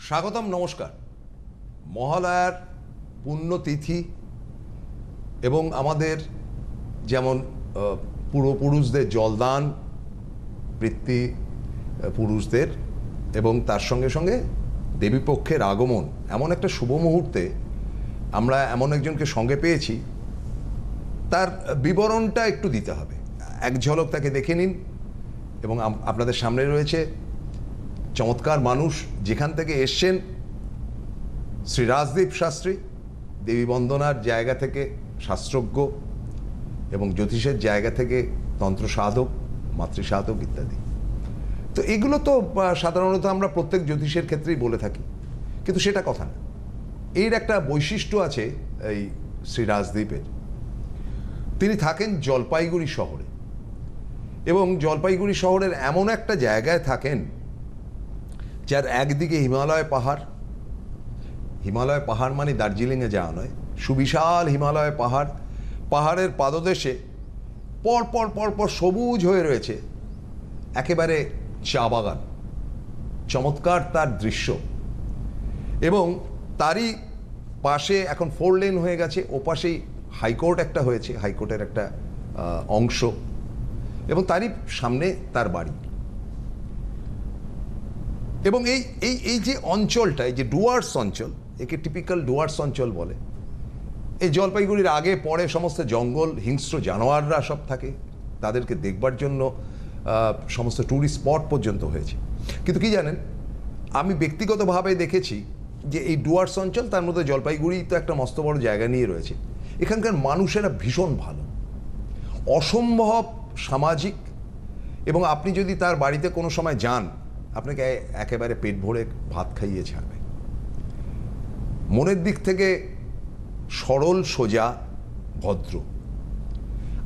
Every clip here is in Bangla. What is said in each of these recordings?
স্বাগতম, নমস্কার। মহালয়ার পুণ্যতিথি এবং আমাদের যেমন পূর্বপুরুষদের জলদান, পিতৃপুরুষদের এবং তার সঙ্গে সঙ্গে দেবীপক্ষের আগমন, এমন একটা শুভ মুহূর্তে আমরা এমন একজনকে সঙ্গে পেয়েছি, তার বিবরণটা একটু দিতে হবে। এক ঝলক তাকে দেখে নিন এবং আপনাদের সামনে রয়েছে চমৎকার মানুষ, যেখান থেকে এসছেন শ্রী রাজদীপ শাস্ত্রী, দেবী বন্দনার জায়গা থেকে শাস্ত্রজ্ঞ এবং জ্যোতিষের জায়গা থেকে তন্ত্র সাধক, মাতৃসাধক ইত্যাদি। তো এগুলো তো সাধারণত আমরা প্রত্যেক জ্যোতিষের ক্ষেত্রেই বলে থাকি, কিন্তু সেটা কথা না। এর একটা বৈশিষ্ট্য আছে এই শ্রী রাজদীপের। তিনি থাকেন জলপাইগুড়ি শহরে এবং জলপাইগুড়ি শহরের এমন একটা জায়গায় থাকেন যার একদিকে হিমালয় পাহাড়। হিমালয় পাহাড় মানে দার্জিলিংয়ে যাওয়া নয়, সুবিশাল হিমালয় পাহাড়। পাহাড়ের পাদদেশে পর পর পর পর সবুজ হয়ে রয়েছে একেবারে চা বাগান। চমৎকার তার দৃশ্য। এবং তারই পাশে এখন 4 লেন হয়ে গেছে, ওপাশেই হাইকোর্ট একটা হয়েছে, হাইকোর্টের একটা অংশ, এবং তারই সামনে তার বাড়ি। এবং এই যে অঞ্চলটা, এই যে ডুয়ার্স অঞ্চল, একে টিপিক্যাল ডুয়ার্স অঞ্চল বলে। এই জলপাইগুড়ির আগে পরে সমস্ত জঙ্গল, হিংস্র জানোয়াররা সব থাকে, তাদেরকে দেখবার জন্য সমস্ত ট্যুরিস্ট স্পট পর্যন্ত হয়েছে। কিন্তু কি জানেন, আমি ব্যক্তিগতভাবে দেখেছি যে এই ডুয়ার্স অঞ্চল, তার মধ্যে জলপাইগুড়ি তো একটা মস্ত বড় জায়গা নিয়ে রয়েছে। এখানকার মানুষেরা ভীষণ ভালো, অসম্ভব সামাজিক, এবং আপনি যদি তার বাড়িতে কোনো সময় যান, আপনাকে একেবারে পেট ভরে ভাত খাইয়ে ছাড়বে। মনের দিক থেকে সরল, সোজা, ভদ্র।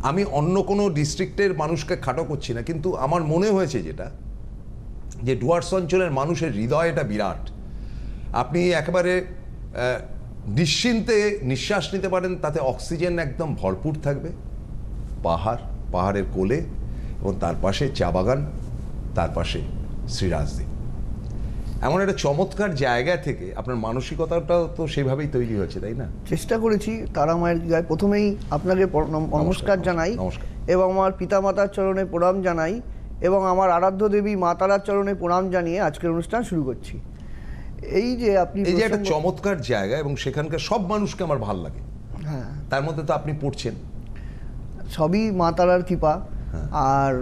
আমি অন্য কোনো ডিস্ট্রিক্টের মানুষকে খাটো করছি না, কিন্তু আমার মনে হয়েছে যেটা, যে ডুয়ার্স অঞ্চলের মানুষের হৃদয়টা বিরাট। আপনি একেবারে নিশ্চিন্তে নিঃশ্বাস নিতে পারেন, তাতে অক্সিজেন একদম ভরপুর থাকবে। পাহাড়, পাহাড়ের কোলে, এবং তার পাশে চা বাগান, তার পাশে শ্রী রাজদীপ। এমন একটা চমৎকার জায়গা থেকে আপনার মানসিকতাটাও তো সেভাবেই তৈরি হয়েছে, তাই না? চেষ্টা করেছি তারা মায়ের গায়ে প্রথমেই আপনাকে নমস্কার জানাই, এবং আমার পিতামাতার চরণে প্রণাম জানাই, এবং আমার আরাধ্য দেবী মা তারার চরণে প্রণাম জানিয়ে আজকের অনুষ্ঠান শুরু করছি। এই যে আপনি এই যে একটা চমৎকার জায়গা, এবং সেখানকার সব মানুষকে আমার ভাল লাগে। হ্যাঁ, তার মধ্যে তো আপনি পড়ছেন, সবই মা তারার কৃপা। আর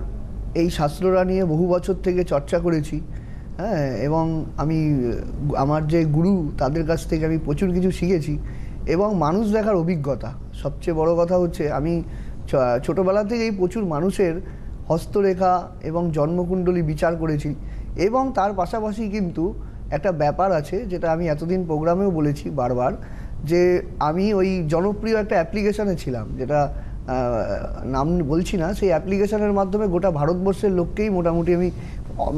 এই শাস্ত্ররা নিয়ে বহু বছর থেকে চর্চা করেছি। হ্যাঁ, এবং আমি আমার যে গুরু, তাদের কাছ থেকে আমি প্রচুর কিছু শিখেছি, এবং মানুষ দেখার অভিজ্ঞতা। সবচেয়ে বড় কথা হচ্ছে, আমি ছোটোবেলা থেকেই প্রচুর মানুষের হস্তরেখা এবং জন্মকুণ্ডলী বিচার করেছি। এবং তার পাশাপাশি কিন্তু একটা ব্যাপার আছে, যেটা আমি এতদিন প্রোগ্রামেও বলেছি বারবার, যে আমি ওই জনপ্রিয় একটা অ্যাপ্লিকেশানে ছিলাম, যেটা নাম বলছি না। সেই অ্যাপ্লিকেশানের মাধ্যমে গোটা ভারতবর্ষের লোককেই মোটামুটি আমি,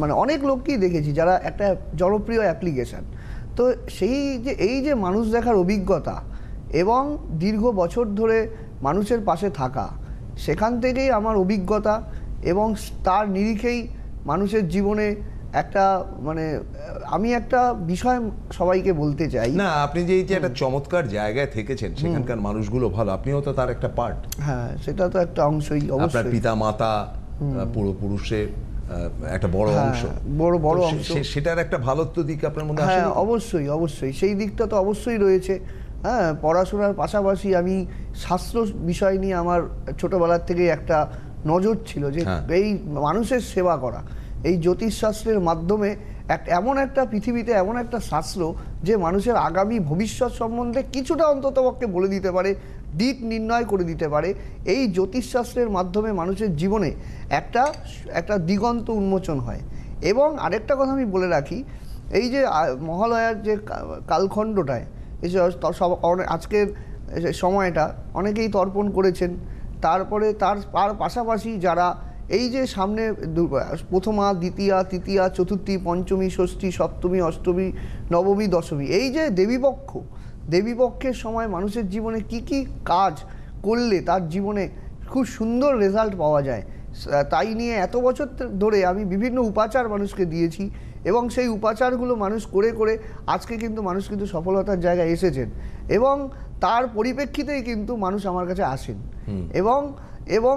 মানে অনেক লোককেই দেখেছি যারা একটা জনপ্রিয় অ্যাপ্লিকেশান। তো এই যে মানুষ দেখার অভিজ্ঞতা এবং দীর্ঘ বছর ধরে মানুষের পাশে থাকা, সেখান থেকেই আমার অভিজ্ঞতা, এবং তার নিরিখেই মানুষের জীবনে একটা, মানে আমি একটা বিষয় সবাইকে বলতে চাই। না, আপনি যে এই যে একটা চমৎকার জায়গায় থেকেছেন, সেখানকার মানুষগুলো ভালো, আপনিও তো তার একটা পার্ট। হ্যাঁ, সেটা তো একটা অংশই। আপনার পিতা মাতা, পূর্বপুরুষের একটা বড় অংশ, বড় অংশ, সেটার একটা ভালোত্ব দিক আপনার মধ্যে আছে। হ্যাঁ, অবশ্যই অবশ্যই সেই দিকটা তো অবশ্যই রয়েছে। হ্যাঁ, পড়াশোনার পাশাপাশি আমি শাস্ত্র বিষয় নিয়ে আমার ছোটবেলার থেকে একটা নজর ছিল, যে এই মানুষের সেবা করা, এই জ্যোতিষশাস্ত্রের মাধ্যমে এমন একটা পৃথিবীতে এমন একটা শাস্ত্র যে মানুষের আগামী ভবিষ্যৎ সম্বন্ধে কিছুটা অন্ততপক্ষে বলে দিতে পারে, দিক নির্ণয় করে দিতে পারে। এই জ্যোতিষশাস্ত্রের মাধ্যমে মানুষের জীবনে একটা দিগন্ত উন্মোচন হয়। এবং আরেকটা কথা আমি বলে রাখি, এই যে মহালয়ার যে কালখণ্ডটায় আজকের সময়টা অনেকেই তর্পণ করেছেন, তারপরে তার পাশাপাশি যারা এই যে সামনে প্রথমা, দ্বিতীয়া, তৃতীয়া, চতুর্থী, পঞ্চমী, ষষ্ঠী, সপ্তমী, অষ্টমী, নবমী, দশমী, এই যে দেবীপক্ষের সময় মানুষের জীবনে কি কি কাজ করলে তার জীবনে খুব সুন্দর রেজাল্ট পাওয়া যায়, তাই নিয়ে এত বছর ধরে আমি বিভিন্ন উপাচার মানুষকে দিয়েছি, এবং সেই উপাচারগুলো মানুষ করে করে আজকে কিন্তু মানুষ কিন্তু সফলতার জায়গায় এসেছেন, এবং তার পরিপ্রেক্ষিতেই কিন্তু মানুষ আমার কাছে আসেন। এবং এবং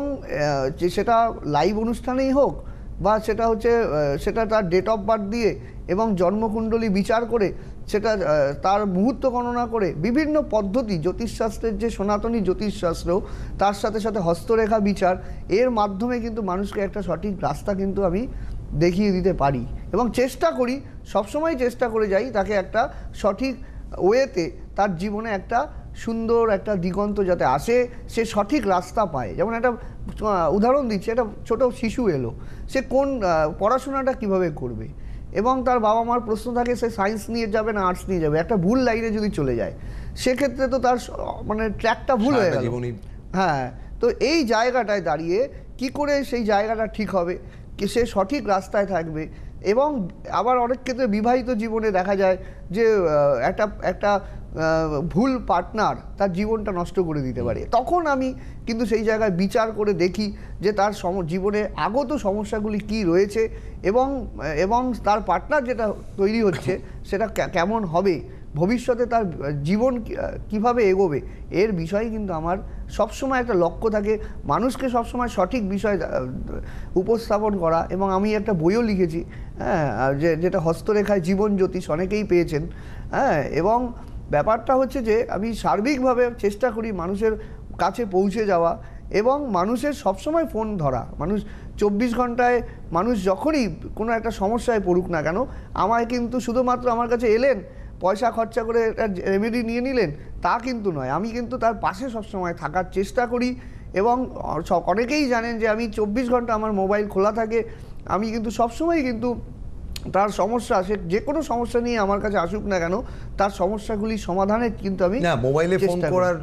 যে সেটা লাইভ অনুষ্ঠানেই হোক বা সেটা হচ্ছে সেটা তার ডেট অফ বার্থ দিয়ে এবং জন্মকুণ্ডলী বিচার করে, সেটা তার মুহূর্ত গণনা করে, বিভিন্ন পদ্ধতি, জ্যোতিষশাস্ত্রের যে সনাতনী জ্যোতিষশাস্ত্র, তার সাথে সাথে হস্তরেখা বিচার, এর মাধ্যমে কিন্তু মানুষকে একটা সঠিক রাস্তা কিন্তু আমি দেখিয়ে দিতে পারি, এবং চেষ্টা করি, সবসময় চেষ্টা করে যাই তাকে একটা সঠিক ওয়েতে তার জীবনে একটা সুন্দর একটা দিগন্ত যাতে আসে, সে সঠিক রাস্তা পায়। যেমন একটা উদাহরণ দিচ্ছি, একটা ছোট শিশু এলো, সে কোন পড়াশোনাটা কিভাবে করবে, এবং তার বাবা মার প্রশ্ন থাকে সে সায়েন্স নিয়ে যাবে না আর্টস নিয়ে যাবে। একটা ভুল লাইনে যদি চলে যায় সেক্ষেত্রে তো তার মানে ট্র্যাকটা ভুল হয়ে গেল। হ্যাঁ, তো এই জায়গাটায় দাঁড়িয়ে কি করে সেই জায়গাটা ঠিক হবে, কি সে সঠিক রাস্তায় থাকবে। এবং আবার অনেক ক্ষেত্রে বিবাহিত জীবনে দেখা যায় যে একটা ভুল পার্টনার তার জীবনটা নষ্ট করে দিতে পারে। তখন আমি কিন্তু সেই জায়গায় বিচার করে দেখি যে তার জীবনে আগত সমস্যাগুলি কি রয়েছে, এবং তার পার্টনার যেটা তৈরি হচ্ছে সেটা কেমন হবে, ভবিষ্যতে তার জীবন কিভাবে এগোবে, এর বিষয়ে কিন্তু আমার সবসময় একটা লক্ষ্য থাকে, মানুষকে সবসময় সঠিক বিষয় উপস্থাপন করা। এবং আমি একটা বইও লিখেছি, হ্যাঁ, যেটা হস্তরেখায় জীবন জ্যোতিষ, অনেকেই পেয়েছেন। হ্যাঁ, এবং ব্যাপারটা হচ্ছে যে আমি সার্বিকভাবে চেষ্টা করি মানুষের কাছে পৌঁছে যাওয়া, এবং মানুষের সবসময় ফোন ধরা। মানুষ 24 ঘন্টায়, মানুষ যখনই কোনো একটা সমস্যায় পড়ুক না কেন, আমায় কিন্তু শুধুমাত্র আমার কাছে এলেন, পয়সা খরচা করে রেমেডি নিয়ে নিলেন, তা কিন্তু নয়। আমি কিন্তু তার পাশে সবসময় থাকার চেষ্টা করি, এবং অনেকেই জানেন যে আমি 24 ঘন্টা আমার মোবাইল খোলা থাকে। আমি কিন্তু সবসময় কিন্তু তার সমস্যা, সে যে কোনো সমস্যা নিয়ে আমার কাছে আসুক না কেন, তার সমস্যাগুলি সমাধানের কিন্তু আমি না, মোবাইলে ফোন করার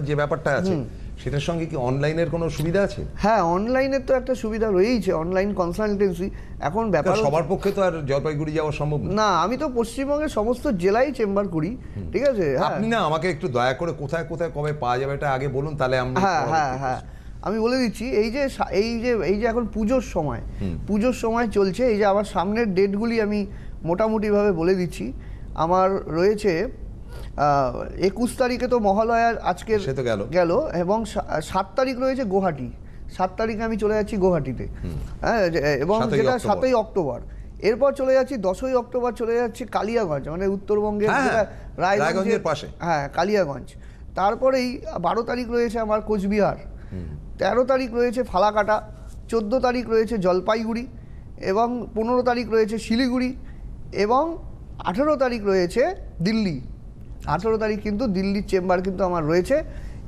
যে ব্যাপারটা আছে সেটার সঙ্গে কি অনলাইনের কোনো সুবিধা আছে? হ্যাঁ, অনলাইনের তো একটা সুবিধা রয়েইছে, অনলাইন কনসালটেন্সি। এখন ব্যাপার সবার পক্ষে তো আর জলপাইগুড়ি যাওয়া সম্ভব না। আমি তো পশ্চিমবঙ্গের সমস্ত জেলায় চেম্বার করি, ঠিক আছে। আপনি না আমাকে একটু দয়া করে কোথায় কোথায় কবে পাওয়া যাবে এটা আগে বলুন, তাহলে আমরা। হ্যাঁ, আমি বলে দিচ্ছি। এই যে এখন পুজোর সময় চলছে, এই যে আমার সামনের ডেটগুলি আমি মোটামুটিভাবে বলে দিচ্ছি। আমার রয়েছে 21 তারিখে তো মহালয়া আজকের গেল, এবং 7 তারিখ রয়েছে গুয়াহাটি। 7 তারিখে আমি চলে যাচ্ছি গুয়াহাটিতে, হ্যাঁ, এবং যেটা 7ই অক্টোবর। এরপর চলে যাচ্ছি 10ই অক্টোবর, চলে যাচ্ছি কালিয়াগঞ্জ, মানে উত্তরবঙ্গের রায়গঞ্জের পাশে, হ্যাঁ, কালিয়াগঞ্জ। তারপরেই 12 তারিখ রয়েছে আমার কোচবিহার, 13 তারিখ রয়েছে ফালাকাটা, 14 তারিখ রয়েছে জলপাইগুড়ি, এবং 15 তারিখ রয়েছে শিলিগুড়ি, এবং 18 তারিখ রয়েছে দিল্লি। 18 তারিখ কিন্তু দিল্লির চেম্বার কিন্তু আমার রয়েছে।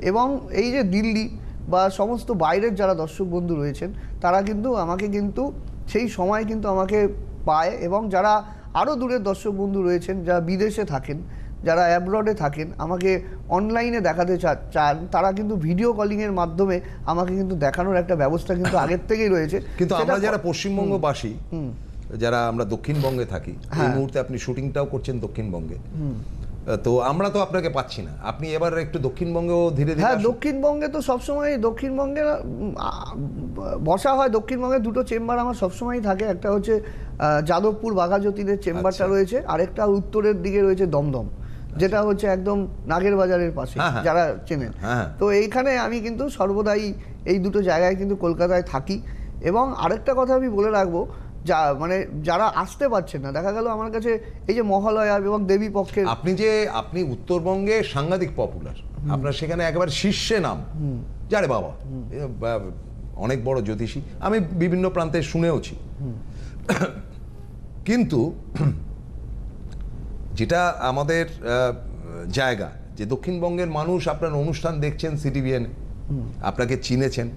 এবং এই যে দিল্লি বা সমস্ত বাইরের যারা দর্শক বন্ধু রয়েছেন, তারা কিন্তু আমাকে কিন্তু সেই সময় কিন্তু আমাকে পায়, এবং যারা আরও দূরের দর্শক বন্ধু রয়েছেন, যারা বিদেশে থাকেন, যারা অ্যাব্রডে থাকেন, আমাকে অনলাইনে দেখাতে চান, তারা কিন্তু ভিডিও কলিংয়ের মাধ্যমে আমাকে কিন্তু দেখানোর একটা ব্যবস্থা কিন্তু আগের থেকেই রয়েছে। কিন্তু আমরা যারা পশ্চিমবঙ্গবাসী, যারা আমরা দক্ষিণবঙ্গে থাকি, এই মুহূর্তে আপনি শুটিংটাও করছেন দক্ষিণবঙ্গে, তো আমরা তো আপনাকে পাচ্ছি না। আপনি এবার একটু দক্ষিণবঙ্গেও ধীরে ধীরে। হ্যাঁ, দক্ষিণবঙ্গে তো সবসময় দক্ষিণবঙ্গে বসা হয়। দক্ষিণবঙ্গে দুটো চেম্বার আমার সবসময়ই থাকে, একটা হচ্ছে যাদবপুর বাঘাযতীনের চেম্বারটা রয়েছে, আরেকটা উত্তরের দিকে রয়েছে দমদম, যেটা হচ্ছে একদম নাগের বাজারের পাশে, যারা চেনেন। তো এইখানে আমি কিন্তু সর্বদাই এই দুটো জায়গায় কিন্তু কলকাতায় থাকি। এবং আরেকটা কথা আমি বলে রাখবো, মানে যারা আসতে পারছেন না, দেখা গেল আমার কাছে এই যে মহালয়া এবং দেবী পক্ষের, আপনি উত্তরবঙ্গে সাংঘাতিক পপুলার, আপনার সেখানে একেবারে শীর্ষে নাম, যারে বাবা অনেক বড় জ্যোতিষী, আমি বিভিন্ন প্রান্তে শুনেওছি। কিন্তু যেটা আমাদের জায়গা, যে দক্ষিণবঙ্গের মানুষ আপনার অনুষ্ঠান দেখছেন সিটিভিএনে, আপনাকে চিনেছেন,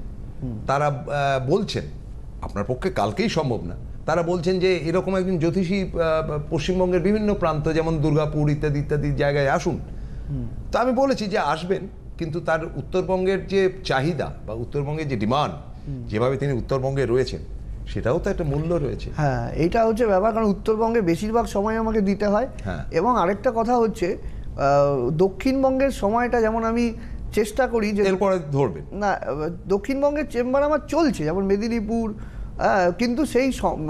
তারা বলছেন, আপনার পক্ষে কালকেই সম্ভব না, তারা বলছেন যে এরকম একজন জ্যোতিষী পশ্চিমবঙ্গের বিভিন্ন প্রান্ত, যেমন দুর্গাপুর ইত্যাদি ইত্যাদি জায়গায় আসুন। তো আমি বলেছি যে আসবেন, কিন্তু তার উত্তরবঙ্গের যে চাহিদা বা উত্তরবঙ্গের যে ডিমান্ড, যেভাবে তিনি উত্তরবঙ্গে রয়েছেন, সেটাও তো একটা মূল্য রয়েছে। হ্যাঁ, এইটা হচ্ছে ব্যাপার, কারণ উত্তরবঙ্গে বেশিরভাগ সময় আমাকে দিতে হয়। এবং আরেকটা কথা হচ্ছে, দক্ষিণবঙ্গের সময়টা যেমন আমি চেষ্টা করি যে এরপরে ধরবেন না, দক্ষিণবঙ্গের চেম্বার আমার চলছে, যেমন মেদিনীপুর, কিন্তু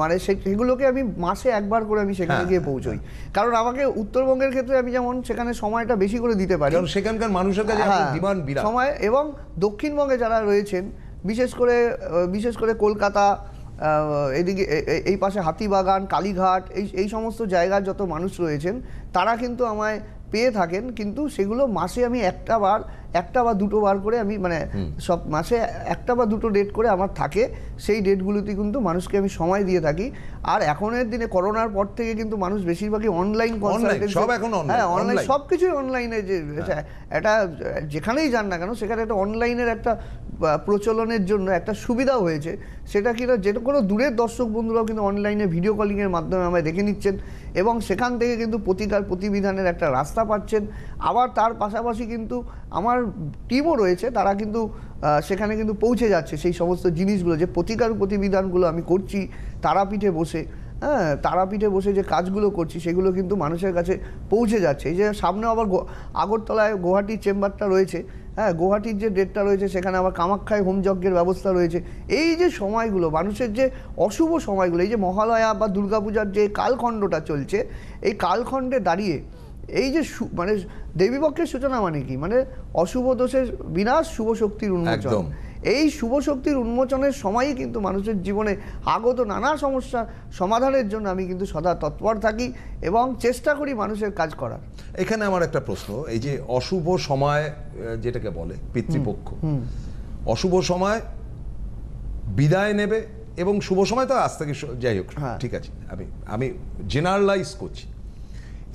মানে সেগুলোকে আমি মাসে একবার করে আমি সেখানে গিয়ে পৌঁছই, কারণ আমাকে উত্তরবঙ্গের ক্ষেত্রে আমি যেমন সেখানে সময়টা বেশি করে দিতে পারি, কারণ সেখানকার মানুষের কাছে ডিমান্ড বিরাট সময়, এবং দক্ষিণবঙ্গে যারা রয়েছেন বিশেষ করে কলকাতা, এদিকে এই পাশে হাতিবাগান, কালীঘাট, এই সমস্ত জায়গার যত মানুষ রয়েছেন তারা কিন্তু আমায় পেয়ে থাকেন, কিন্তু সেগুলো মাসে আমি একটা বা দুটো বার করে আমি মানে সব মাসে একটা বা দুটো ডেট করে আমার থাকে, সেই ডেটগুলোতে কিন্তু মানুষকে আমি সময় দিয়ে থাকি। আর এখনের দিনে করোনার পর থেকে কিন্তু মানুষ বেশিরভাগই অনলাইন কনসালটেন্সি, হ্যাঁ অনলাইন সবকিছুই অনলাইনে, যে এটা যেখানেই যান না কেন সেখানে একটা অনলাইনের একটা প্রচলনের জন্য একটা সুবিধাও হয়েছে, সেটা কিনা যেটা কোনো দূরের দর্শক বন্ধুরাও কিন্তু অনলাইনে ভিডিও কলিংয়ের মাধ্যমে আমায় দেখে নিচ্ছেন এবং সেখান থেকে কিন্তু প্রতিকার প্রতিবিধানের একটা রাস্তা পাচ্ছেন। আবার তার পাশাপাশি কিন্তু আমার টিমও রয়েছে, তারা কিন্তু সেখানে কিন্তু পৌঁছে যাচ্ছে সেই সমস্ত জিনিসগুলো, যে প্রতিকার প্রতিবিধানগুলো আমি করছি তারাপীঠে বসে, হ্যাঁ তারাপীঠে বসে যে কাজগুলো করছি সেগুলো কিন্তু মানুষের কাছে পৌঁছে যাচ্ছে। এই যে সামনে আবার আগরতলায় গুয়াহাটির চেম্বারটা রয়েছে, হ্যাঁ গুয়াহাটির যে ডেটটা রয়েছে সেখানে আবার কামাখ্যায় হোমযজ্ঞের ব্যবস্থা রয়েছে। এই যে সময়গুলো মানুষের যে অশুভ সময়গুলো, এই যে মহালয়া বা দুর্গাপূজার যে কালখণ্ডটা চলছে, এই কালখণ্ডে দাঁড়িয়ে এই যে মানে দেবীপক্ষের সূচনা মানে কি, মানে অশুভ দোষের বিনাশ, শুভ শক্তির উন্মোচন। এই শুভ শক্তির উন্মোচনের সময়ই কিন্তু মানুষের জীবনে আগত নানা সমস্যার সমাধানের জন্য আমি কিন্তু সদা তৎপর থাকি এবং চেষ্টা করি মানুষের কাজ করার। এখানে আমার একটা প্রশ্ন, এই যে অশুভ সময় যেটাকে বলে পিতৃপক্ষ, অশুভ সময় বিদায় নেবে এবং শুভ সময় তো আজ থেকে, যাই হোক ঠিক আছে, আমি জেনারেলাইজ করছি।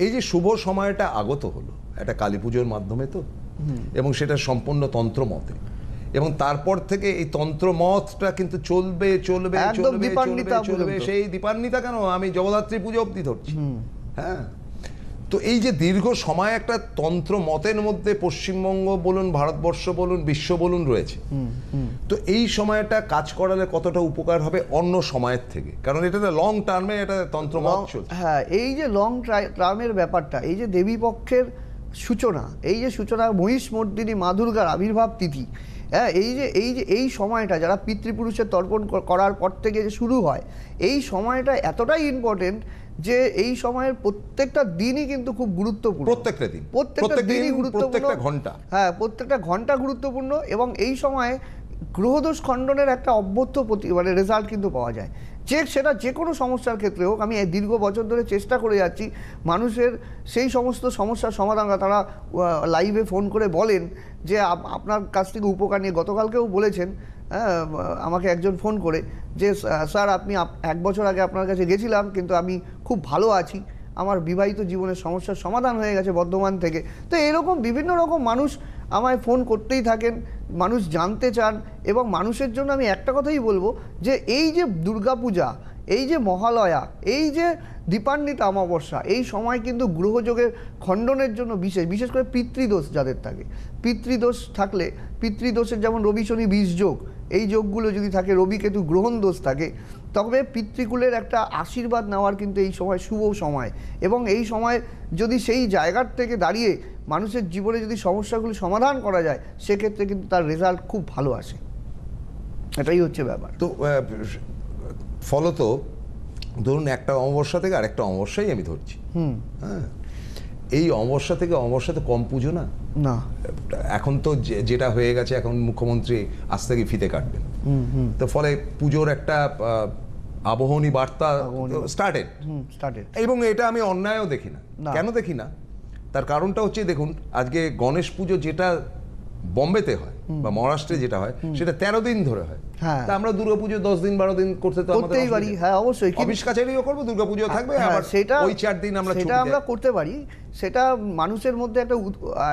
এই যে শুভ সময়টা আগত হলো একটা কালী পুজোর মাধ্যমে তো, এবং সেটা সম্পূর্ণ তন্ত্রমতে, এবং তারপর থেকে এই তন্ত্রমতটা কিন্তু চলবে চলবে চলবে চলবে, সেই দীপান্বিতা কেন আমি জগদ্ধাত্রী পুজো অবধি ধরছি। হ্যাঁ, তো এই যে দীর্ঘ সময় একটা তন্ত্র মতের মধ্যে পশ্চিমবঙ্গ বলুন, ভারতবর্ষ বলুন, বিশ্ব বলুন রয়েছে, তো এই সময়টা কাজ করালে কতটা উপকার হবে অন্য সময়ের থেকে, কারণ এটা লং টার্মে এটা তন্ত্র মত চলছে। হ্যাঁ, এই যে লং টার্মের ব্যাপারটা, এই যে দেবীপক্ষের সূচনা, এই যে সূচনা মহিষমর্দিনী মা দুর্গার আবির্ভাব তিথি, হ্যাঁ এই সময়টা যারা পিতৃপুরুষের তর্পণ করার পর থেকে যে শুরু হয়, এই সময়টা এতটাই ইম্পর্টেন্ট যে এই সময়ের প্রত্যেকটা দিনই কিন্তু খুব গুরুত্বপূর্ণ, প্রত্যেকটা দিনই গুরুত্বপূর্ণ, হ্যাঁ প্রত্যেকটা ঘন্টা গুরুত্বপূর্ণ, এবং এই সময়ে গ্রহদোষ খণ্ডনের একটা অব্যর্থ মানে রেজাল্ট কিন্তু পাওয়া যায়। সেটা যে কোনো সমস্যার ক্ষেত্রে হোক, আমি দীর্ঘ বছর ধরে চেষ্টা করে যাচ্ছি মানুষের সেই সমস্ত সমস্যার সমাধান, তারা লাইভে ফোন করে বলেন যে আপনার কাছ থেকে উপকার নিয়ে, গতকালকেও বলেছেন আমাকে একজন ফোন করে যে স্যার আপনি 1 বছর আগে আপনার কাছে গেছিলাম কিন্তু আমি খুব ভালো আছি, আমার বিবাহিত জীবনের সমস্যার সমাধান হয়ে গেছে বর্ধমান থেকে। তো এরকম বিভিন্ন রকম মানুষ আমায় ফোন করতেই থাকেন, মানুষ জানতে চান, এবং মানুষের জন্য আমি একটা কথাই বলবো যে এই যে দুর্গাপূজা, এই যে মহালয়া, এই যে দীপান্বিতা অমাবস্যা, এই সময় কিন্তু গ্রহযোগের খণ্ডনের জন্য বিশেষ করে পিতৃদোষ যাদের থাকে, পিতৃদোষ থাকলে, পিতৃদোষের যেমন রবি শনি 20 যোগ, এই যোগগুলো যদি থাকে, রবি কেতু গ্রহণ দোষ থাকে, তবে পিতৃকুলের একটা আশীর্বাদ নেওয়ার কিন্তু এই সময় শুভ সময়, এবং এই সময় যদি সেই জায়গার থেকে দাঁড়িয়ে মানুষের জীবনে যদি সমস্যাগুলি সমাধান করা যায়, সেক্ষেত্রে কিন্তু তার রেজাল্ট খুব ভালো আসে। এটাই হচ্ছে ব্যাপার। তো ফলত ধরুন একটা অমাবস্যা থেকে আরেকটা অমাবস্যাই আমি ধরছি, হ্যাঁ এই অমাবস্যা থেকে অমাবস্যাতে কম পুজো না, এখন তো যেটা হয়ে গেছে, এখন মুখ্যমন্ত্রী আজ থেকে ফিতে কাটবেন, তো ফলে পুজোর একটা আবহনী বার্তা স্টার্টেড, এবং এটা আমি অন্যায়ও দেখি না। কেন দেখি না, তার কারণটা হচ্ছে দেখুন, আজকে গণেশ পুজো যেটা বম্বেতে হয় বা মহারাষ্ট্রে যেটা হয় সেটা 13 দিন ধরে হয়, তা আমরা দুর্গাপুজো 10 দিন 12 দিন করতে তো করতেই পারি। হ্যাঁ অবশ্যই, অফিস কাছারিও করবো, দুর্গাপুজো থাকবে, আবার সেটা ওই 4 দিন আমরা সেটা আমরা করতে পারি। সেটা মানুষের মধ্যে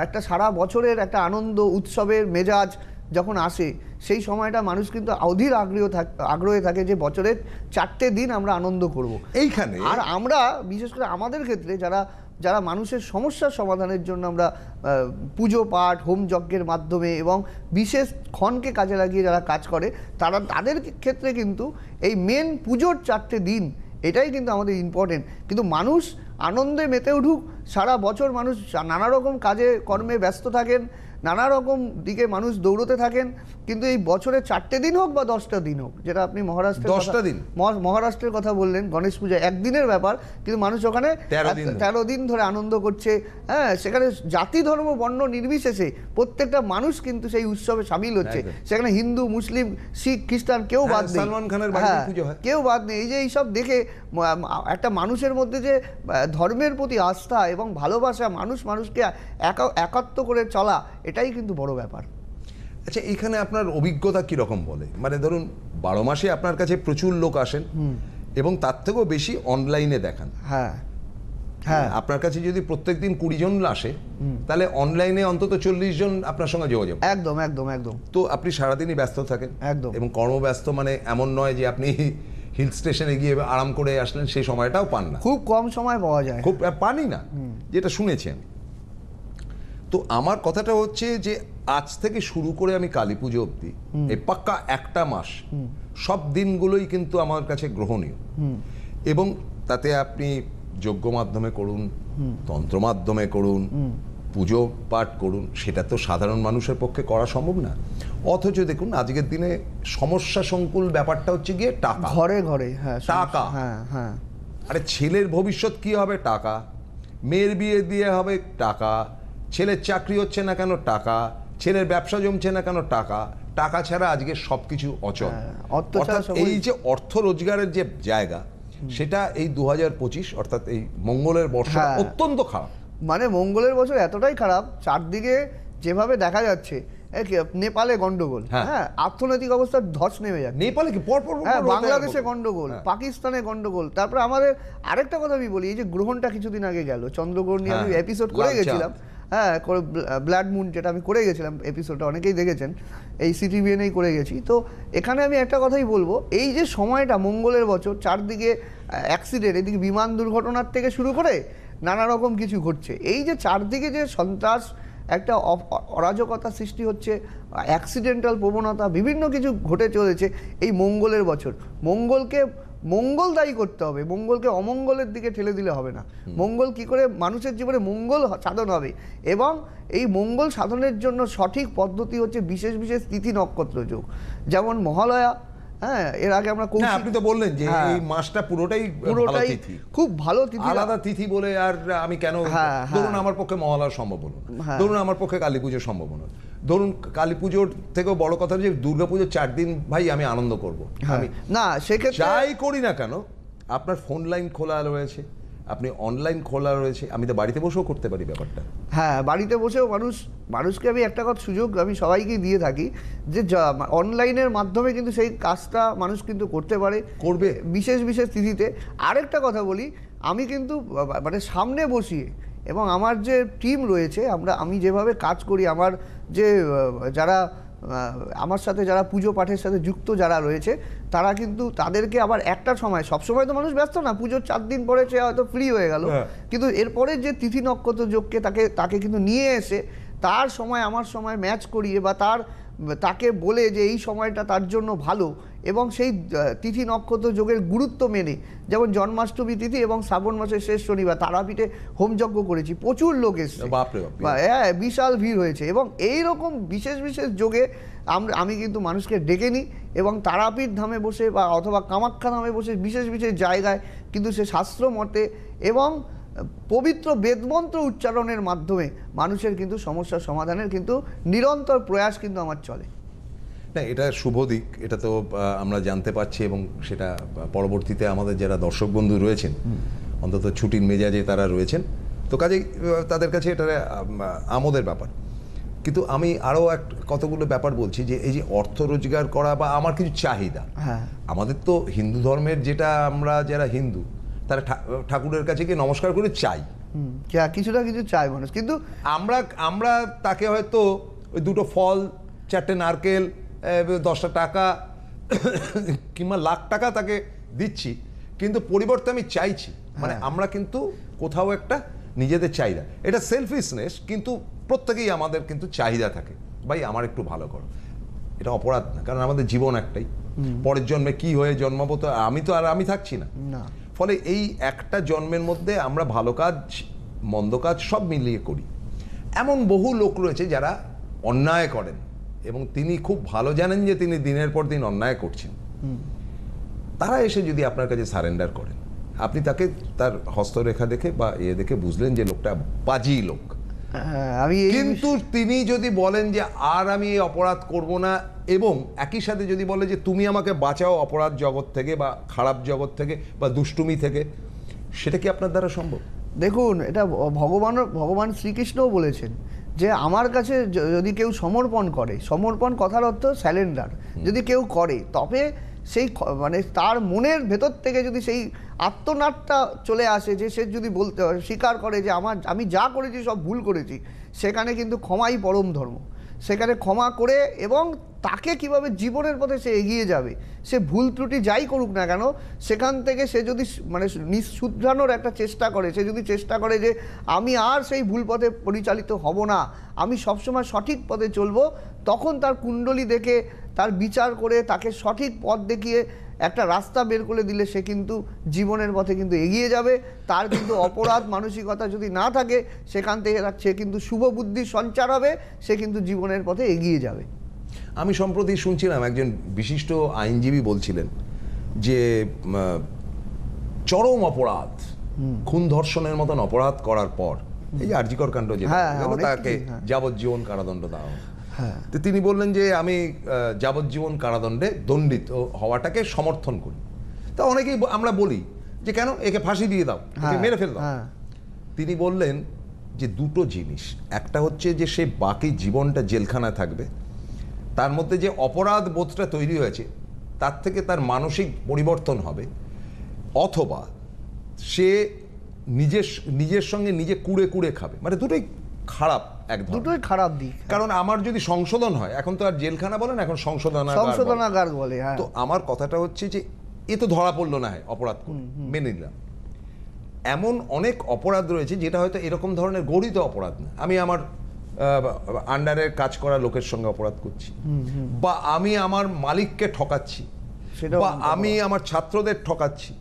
একটা সারা বছরের একটা আনন্দ উৎসবের মেজাজ যখন আসে, সেই সময়টা মানুষ কিন্তু অধীর আগ্রহে থাকে যে বছরের 4টে দিন আমরা আনন্দ করব এইখানে। আর আমরা বিশেষ করে আমাদের ক্ষেত্রে যারা মানুষের সমস্যার সমাধানের জন্য আমরা পুজো পাঠ হোম যজ্ঞের মাধ্যমে এবং বিশেষ ক্ষণকে কাজে লাগিয়ে যারা কাজ করে, তাদের ক্ষেত্রে কিন্তু এই মেন পুজোর 4টে দিন এটাই কিন্তু আমাদের ইম্পর্টেন্ট। কিন্তু মানুষ আনন্দে মেতে উঠুক, সারা বছর মানুষ নানা রকম কাজে কর্মে ব্যস্ত থাকেন, নানা রকম দিকে মানুষ দৌড়তে থাকেন, কিন্তু এই বছরে 4টে দিন হোক বা 10টা দিন হোক, যেটা আপনি মহারাষ্ট্রের কথা বললেন, গণেশ পূজা একদিনের ব্যাপার, কিন্তু মানুষ ওখানে 13 দিন ধরে আনন্দ করছে। হ্যাঁ, সেখানে জাতি ধর্ম বর্ণ নির্বিশেষে প্রত্যেকটা মানুষ কিন্তু সেই উৎসবে সামিল হচ্ছে। সেখানে হিন্দু, মুসলিম, শিখ, খ্রিস্টান কেউ বাদ নেই, সালমান খানের বাড়িতে পুজো হয়, কেউ বাদ নেই। এই যে এইসব দেখে একটা মানুষের মধ্যে যে ধর্মের প্রতি আস্থা এবং ভালোবাসা, মানুষকে একাত্ম করে চলা, এটাই কিন্তু বড় ব্যাপার। আচ্ছা, এখানে আপনার অভিজ্ঞতা কিরকম বলে? মানে ধরুন 12 মাসে আপনার কাছে প্রচুর লোক আসেন এবং তার থেকেও বেশি অনলাইনে দেখান। হ্যাঁ হ্যাঁ, আপনার কাছে যদি প্রত্যেকদিন 20 জন আসে, তাহলে অনলাইনে অন্তত 40 জন আপনার সঙ্গে যোগাযোগ। একদম একদম একদম। তো আপনি সারাদিনই ব্যস্ত থাকেন একদম, এবং কর্মব্যস্ত, মানে এমন নয় যে আপনি হিল স্টেশনে গিয়ে আরাম করে আসলেন, সেই সময়টাও পান না, খুব কম সময় পাওয়া যায়, খুব পানি না, যেটা শুনেছেন। তো আমার কথাটা হচ্ছে যে আজ থেকে শুরু করে আমি কালী পুজো অবধি এই পাক্কা একটা মাস সব দিনগুলোই কিন্তু আমার কাছে গ্রহণীয়। এবং তাতে আপনি যজ্ঞ মাধ্যমে করুন, তন্ত্র মাধ্যমে করুন, পুজো পাঠ করুন, সেটা তো সাধারণ মানুষের পক্ষে করা সম্ভব না। অথচ দেখুন আজকের দিনে সমস্যা সংকুল ব্যাপারটা হচ্ছে গিয়ে টাকা, ঘরে ঘরে। হ্যাঁ, টাকা। হ্যাঁ হ্যাঁ, আরে ছেলের ভবিষ্যৎ কি হবে? টাকা। মেয়ের বিয়ে দিয়ে হবে টাকা। ছেলের চাকরি হচ্ছে না কেন? টাকা। ছেলের ব্যবসা জমছে না কেন? টাকা। টাকা ছাড়া আজকে সবকিছু অচল। অর্থাৎ এই যে অর্থ রোজগারের যে জায়গা, সেটা এই 2025 অর্থাৎ এই মঙ্গলের বর্ষা অত্যন্ত খারাপ। মানে মঙ্গলের বছর এতটাই খারাপ, চারদিকে যেভাবে দেখা যাচ্ছে, নেপালে গন্ডগোল, হ্যাঁ, অর্থনৈতিক অবস্থা ধস নেমে যাচ্ছে। নেপালে কি পর পর, হ্যাঁ, বাংলাদেশে গন্ডগোল, পাকিস্তানে গন্ডগোল। তারপরে আমাদের আরেকটা কথা আমি বলি, এই যে গ্রহণটা কিছুদিন আগে গেল, চন্দ্রগ্রহণ নিয়ে আমি এপিসোড করে গেছিলাম। হ্যাঁ, ব্লাড মুন, যেটা আমি করে গেছিলাম এপিসোডটা, অনেকেই দেখেছেন, এই সিটিভিএনেই করে গেছি। তো এখানে আমি একটা কথাই বলবো, এই যে সময়টা মঙ্গলের বছর, চারদিকে অ্যাক্সিডেন্ট, এদিকে বিমান দুর্ঘটনার থেকে শুরু করে নানা রকম কিছু ঘটছে। এই যে চারদিকে যে সন্ত্রাস, একটা অরাজকতা সৃষ্টি হচ্ছে, অ্যাক্সিডেন্টাল প্রবণতা, বিভিন্ন কিছু ঘটে চলেছে এই মঙ্গলের বছর। মঙ্গলকে মঙ্গলদায়ী করতে হবে, মঙ্গলকে অমঙ্গলের দিকে ঠেলে দিলে হবে না। মঙ্গল কি করে মানুষের জীবনে মঙ্গল সাধন হবে, এবং এই মঙ্গল সাধনের জন্য সঠিক পদ্ধতি হচ্ছে বিশেষ বিশেষ তিথি নক্ষত্র যোগ, যেমন মহালয়া। হ্যাঁ, এর আগে আমরা আপনি তো বললেন যে এই মাসটা পুরোটাই খুব ভালো তিথি, আলাদা তিথি বলে আর আমি কেন, ধরুন আমার পক্ষে মহালয়া সম্ভব হলো না, ধরুন আমার পক্ষে কালী পুজো সম্ভব হলো, ধরুন কালী পুজোর থেকেও বড় কথা যে দুর্গাপুজোর 4 দিন ভাই আমি আনন্দ করবো, আমি না সেক্ষেত্রে যাই করি না কেন, আপনার ফোন লাইন খোলা রয়েছে, আপনি অনলাইন খোলা রয়েছে, আমি তো বাড়িতে বসেও করতে পারি ব্যাপারটা। হ্যাঁ, বাড়িতে বসেও মানুষকে আমি একটা কথা সুযোগ আমি সবাইকেই দিয়ে থাকি, যে অনলাইনের মাধ্যমে কিন্তু সেই কাজটা মানুষ কিন্তু করতে পারে, করবে বিশেষ বিশেষ তিথিতে। আরেকটা কথা বলি, আমি কিন্তু মানে সামনে বসিয়ে, এবং আমার যে টিম রয়েছে, আমি যেভাবে কাজ করি, আমার যে যারা আমার সাথে যারা পুজো পাঠের সাথে যুক্ত যারা রয়েছে, তারা কিন্তু তাদেরকে আবার একটা সময়, সবসময় তো মানুষ ব্যস্ত না, পুজোর 4 দিন পরে সে হয়তো ফ্রি হয়ে গেল, কিন্তু এরপরে যে তিথি নক্ষত্র যোগকে তাকে কিন্তু নিয়ে এসে তার সময় আমার সময় ম্যাচ করিয়ে, বা তাকে বলে যে এই সময়টা তার জন্য ভালো, এবং সেই তিথি নক্ষত্র যোগের গুরুত্ব মেনে, যেমন জন্মাষ্টমী তিথি এবং শ্রাবণ মাসের শেষ শনিবার তারাপীঠে হোমযজ্ঞ করেছি, প্রচুর লোক এসেছে, হ্যাঁ, বিশাল ভিড় হয়েছে। এবং এই রকম বিশেষ বিশেষ যোগে আমি কিন্তু মানুষকে ডেকে নিই, এবং তারাপীঠ ধামে বসে বা অথবা কামাখ্যা ধামে বসে বিশেষ বিশেষ জায়গায় কিন্তু সে শাস্ত্র মতে এবং পবিত্র বেদমন্ত্র উচ্চারণের মাধ্যমে মানুষের কিন্তু সমস্যার সমাধানের কিন্তু নিরন্তর প্রয়াস কিন্তু আমার চলে। না, এটা শুভ দিক, এটা তো আমরা জানতে পারছি, এবং সেটা পরবর্তীতে আমাদের যারা দর্শক বন্ধু রয়েছেন, অন্তত ছুটির মেজাজে তারা রয়েছেন, তো কাজেই তাদের কাছে এটা আমোদের ব্যাপার। কিন্তু আমি আরও কতগুলো ব্যাপার বলছি, যে এই যে অর্থ রোজগার করা বা আমার কিছু চাহিদা, আমাদের তো হিন্দু ধর্মের, যেটা আমরা যারা হিন্দু তারা ঠাকুরের কাছে গিয়ে নমস্কার করে চাই, কিছু না কিছু চাই মানুষ, কিন্তু আমরা তাকে হয়তো ওই 2টো ফল, 4টে নারকেল, 10টা টাকা কিংবা লাখ টাকা তাকে দিচ্ছি, কিন্তু পরিবর্তে আমি চাইছি, মানে আমরা কিন্তু কোথাও একটা নিজেদের চাহিদা, এটা সেলফিশনেস, কিন্তু প্রত্যেকেই আমাদের কিন্তু চাহিদা থাকে, ভাই আমার একটু ভালো করো, এটা অপরাধ না, কারণ আমাদের জীবন একটাই, পরের জন্মে কি হয়ে জন্মাবো তো আমি থাকছি না। ফলে এই একটা জন্মের মধ্যে আমরা ভালো কাজ মন্দ কাজ সব মিলিয়ে করি। এমন বহু লোক রয়েছে যারা অন্যায় করেন, এবং তিনি খুব ভালো জানেন যে তিনি দিনের পর দিন অন্যায় করছেন, তারা এসে যদি আপনার কাছে সারেন্ডার করেন, আপনি তাকে তার হস্তরেখা দেখে বা দেখে বুঝলেন যে লোকটা বাজি লোক। আমি কিন্তু তিনি যদি বলেন যে আর আমি এই অপরাধ করব না, এবং একই সাথে যদি বলে যে তুমি আমাকে বাঁচাও অপরাধ জগৎ থেকে বা খারাপ জগৎ থেকে বা দুষ্টুমি থেকে, সেটা কি আপনার দ্বারা সম্ভব? দেখুন, এটা ভগবান শ্রীকৃষ্ণও বলেছেন যে আমার কাছে যদি কেউ সমর্পণ করে, সমর্পণ কথার অর্থ স্যালেন্ডার, যদি কেউ করে, তবে সেই মানে তার মনের ভেতর থেকে যদি সেই আত্মনাদটা চলে আসে, যে সে যদি বলতে স্বীকার করে যে আমি যা করেছি সব ভুল করেছি, সেখানে কিন্তু ক্ষমাই পরম ধর্ম। সেখানে ক্ষমা করে এবং তাকে কিভাবে জীবনের পথে সে এগিয়ে যাবে, সে ভুল ত্রুটি যাই করুক না কেন, সেখান থেকে সে যদি মানে শুধরানোর একটা চেষ্টা করে, সে যদি চেষ্টা করে যে আমি আর সেই ভুল পথে পরিচালিত হব না, আমি সবসময় সঠিক পথে চলবো, তখন তার কুণ্ডলী দেখে তার বিচার করে তাকে সঠিক পথ দেখিয়ে একটা রাস্তা বের করে দিলে সে কিন্তু জীবনের পথে কিন্তু এগিয়ে যাবে। তার কিন্তু অপরাধ মানসিকতা যদি না থাকে, সেখান থেকে সে কিন্তু শুভ বুদ্ধির সঞ্চার হবে, সে কিন্তু জীবনের পথে এগিয়ে যাবে। আমি সম্প্রতি শুনছিলাম একজন বিশিষ্ট আইনজীবী বলছিলেন যে চরম অপরাধ, খুন ধর্ষণের মতন অপরাধ করার পর, এই যে আরজিকর কাণ্ড যেটা তাকে যাবজ্জীবন কারাদণ্ড দেওয়া, তো তিনি বললেন যে আমি যাবজ্জীবন কারাদণ্ডে দণ্ডিত হওয়াটাকে সমর্থন করি। তা অনেকেই আমরা বলি যে কেন, একে ফাঁসি দিয়ে দাও, মেরে ফেল দাও। তিনি বললেন যে দুটো জিনিস, একটা হচ্ছে যে সে বাকি জীবনটা জেলখানায় থাকবে, তার মধ্যে যে অপরাধ বোধটা তৈরি হয়েছে তার থেকে তার মানসিক পরিবর্তন হবে, অথবা সে নিজের সঙ্গে নিজে কুড়ে কুড়ে খাবে। মানে দুটোই খারাপ, দুটোই খারাপ দিক। কারণ আমার যদি সংশোধন হয়, এখন তো আর জেলখানা বলেন, এখন সংশোধনাগার বলে। তো আমার কথাটা হচ্ছে যে এ তো ধরা পড়লো না, হয় অপরাধ মেনে নিলাম। এমন অনেক অপরাধ রয়েছে যেটা হয়তো এরকম ধরনের গড়িত অপরাধ না, আমি আমার আন্ডারে কাজ করা লোকের সঙ্গে অপরাধ করছি, বা আমি আমার মালিককে ঠকাচ্ছি, বা আমি আমার ছাত্রদের ঠকাচ্ছি,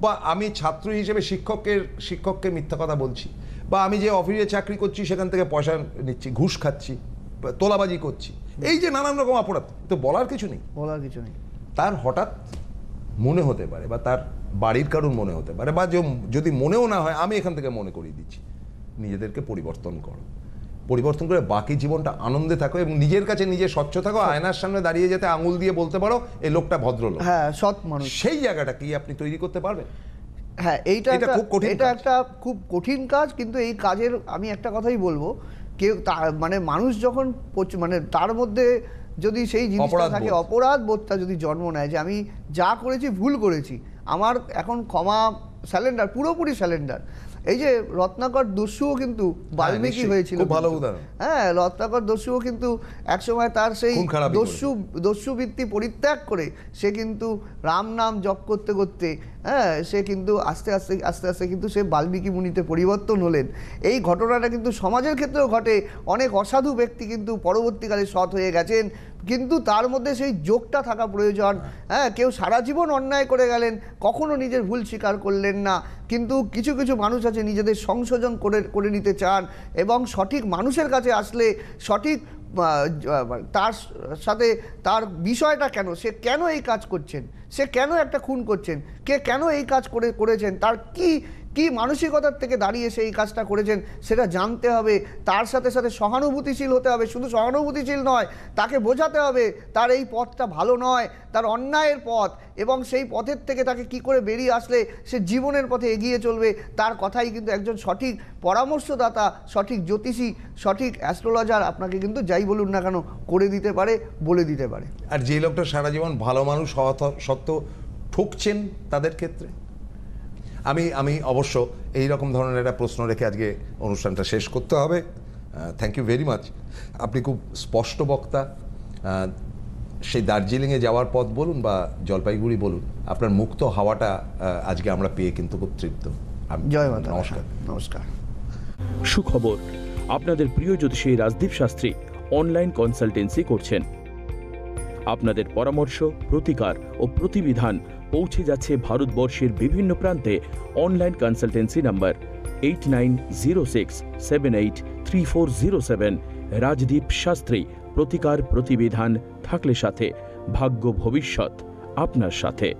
বা আমি ছাত্র হিসেবে শিক্ষককে মিথ্যা কথা বলছি, বা আমি যে অফিসে চাকরি করছি সেখান থেকে পয়সা নিচ্ছি, ঘুষ খাচ্ছি, তোলাবাজি করছি, এই যে নানান রকম অপরাধ, তো বলার কিছু নেই। তার হঠাৎ মনে হতে পারে, বা তার বাড়ির কারুর মনে হতে পারে, বা যদি মনেও না হয়, আমি এখান থেকে মনে করিয়ে দিচ্ছি, নিজেদেরকে পরিবর্তন করো, পরিবর্তন করে বাকি জীবনটা আনন্দে থাকো এবং নিজের কাছে নিজে স্বচ্ছ থাকো, আয়নার সামনে দাঁড়িয়ে যেতে আঙুল দিয়ে বলতে পারো এই লোকটা ভদ্রলোক, সৎ মানুষ। সেই জায়গাটা কি আপনি তৈরি করতে পারবেন? হ্যাঁ, এটা একটা খুব কঠিন কাজ, কিন্তু এই কাজের আমি একটা কথাই বলবো, কেউ মানে মানুষ যখন মানে তার মধ্যে যদি সেই জিনিসটা থাকে, অপরাধ বোধটা যদি জন্ম নেয় যে আমি যা করেছি ভুল করেছি, আমার এখন ক্ষমা, স্যালেন্ডার, পুরোপুরি স্যালেন্ডার। এই যে রত্নাকর দস্যুও কিন্তু বাল্মীকি হয়েছিল, ভালো উদাহরণ। হ্যাঁ, রত্নাকর দস্যুও কিন্তু একসময় তার সেই দস্যুবৃত্তি পরিত্যাগ করে সে কিন্তু রাম নাম জপ করতে করতে, হ্যাঁ, সে কিন্তু আস্তে আস্তে কিন্তু সে বাল্মীকি মুনিতে পরিবর্তন হলেন। এই ঘটনাটা কিন্তু সমাজের ক্ষেত্রেও ঘটে, অনেক অসাধু ব্যক্তি কিন্তু পরবর্তীকালে সৎ হয়ে গেছেন, কিন্তু তার মধ্যে সেই যোগটা থাকা প্রয়োজন। হ্যাঁ, কেউ সারা জীবন অন্যায় করে গেলেন, কখনো নিজের ভুল স্বীকার করলেন না, কিন্তু কিছু কিছু মানুষ আছে নিজেদের সংশোধন করে নিতে চান, এবং সঠিক মানুষের কাছে আসলে সঠিক তার সাথে তার বিষয়টা কেন, সে কেন এই কাজ করছেন, সে কেন একটা খুন করছেন, কে কেন এই কাজ করেছেন, তার কি মানসিকতার থেকে দাঁড়িয়ে সেই কাজটা করেছেন সেটা জানতে হবে। তার সাথে সাথে সহানুভূতিশীল হতে হবে, শুধু সহানুভূতিশীল নয়, তাকে বোঝাতে হবে তার এই পথটা ভালো নয়, তার অন্যায়ের পথ, এবং সেই পথের থেকে তাকে কি করে বেরিয়ে আসলে সে জীবনের পথে এগিয়ে চলবে, তার কথাই কিন্তু একজন সঠিক পরামর্শদাতা, সঠিক জ্যোতিষী, সঠিক অ্যাস্ট্রোলজার আপনাকে কিন্তু যাই বলুন না কেন করে দিতে পারে, বলে দিতে পারে। আর যে লোকটা সারা জীবন ভালো মানুষ হওয়া সত্ত্বেও ঠকছেন, তাদের ক্ষেত্রে আমি অবশ্য এই রকম ধরনের একটা প্রশ্ন রেখে আজকে অনুষ্ঠানটা শেষ করতে হবে। Thank you very much. আপনি খুব স্পষ্ট বক্তা। সেই দার্জিলিংয়ে যাওয়ার পথ বলুন বা জলপাইগুড়ি বলুন, আপনার মুক্ত হাওয়াটা আজকে আমরা পেয়ে কিন্তু খুব তৃপ্ত। জয় মাতা। নমস্কার। নমস্কার। সুখবর, আপনাদের প্রিয় জ্যোতিষী রাজদীপ শাস্ত্রী অনলাইন কনসালটেন্সি করছেন। আপনাদের পরামর্শ, প্রতিকার ও প্রতিবিধান পৌঁছে যাচ্ছে ভারতবর্ষের বিভিন্ন প্রান্তে। Online consultancy number 8906783407। Rajdeep Shastri, প্রতিকার প্রতিবিধান থাকলে সাথে ভাগ্য ভবিষ্যৎ আপনার সাথে।